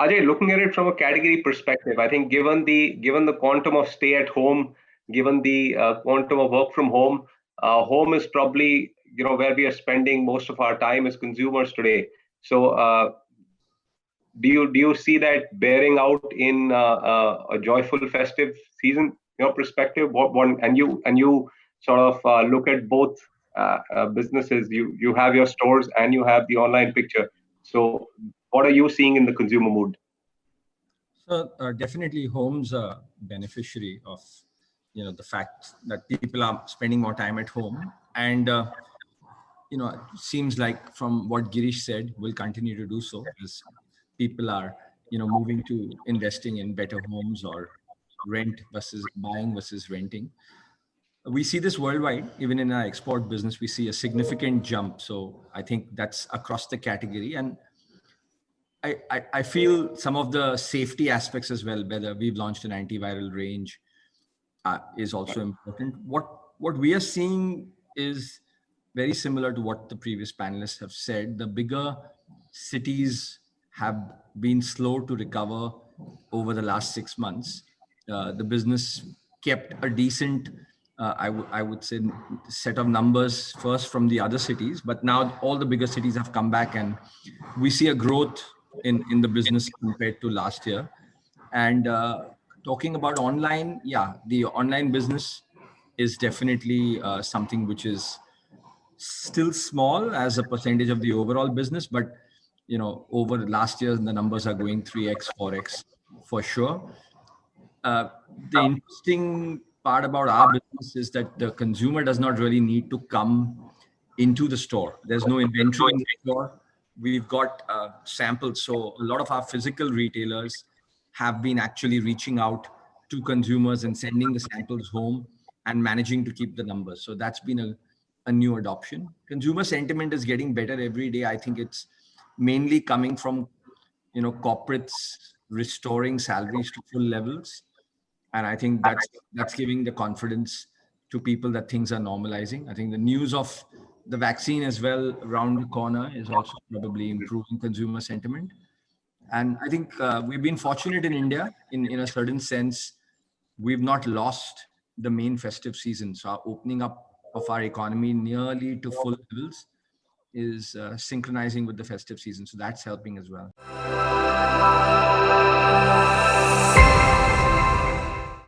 Ajay, looking at it from a category perspective, I think given the quantum of stay at home, given the quantum of work from home, home is probably where we are spending most of our time as consumers today. So do you see that bearing out in a joyful festive season? Your perspective, what one and you sort of look at both businesses. You have your stores and you have the online picture. So what are you seeing in the consumer mood? So definitely home's a beneficiary of the fact that people are spending more time at home. And it seems like from what Girish said, will continue to do so as people are moving to investing in better homes or rent versus buying versus renting. We see this worldwide. Even in our export business, we see a significant jump. So I think that's across the category. And I feel some of the safety aspects as well, whether we've launched an antiviral range, is also important. What we are seeing is very similar to what the previous panelists have said. The bigger cities have been slow to recover over the last 6 months. The business kept a decent, I would say, set of numbers first from the other cities, but now all the bigger cities have come back, and we see a growth in the business compared to last year. And talking about online, yeah, the online business is definitely something which is still small as a percentage of the overall business, but over the last year the numbers are going 3x 4x for sure. The interesting part about our business is that the consumer does not really need to come into the store. There's no inventory in the store. We've got samples. So a lot of our physical retailers have been actually reaching out to consumers and sending the samples home and managing to keep the numbers. So that's been a new adoption. Consumer sentiment is getting better every day. I think it's mainly coming from corporates restoring salaries to full levels, and I think that's giving the confidence to people that things are normalizing. I think the news of the vaccine as well around the corner is also probably improving consumer sentiment. And I think we've been fortunate in India in a certain sense. We've not lost the main festive season. So our opening up of our economy nearly to full levels is synchronizing with the festive season. So that's helping as well.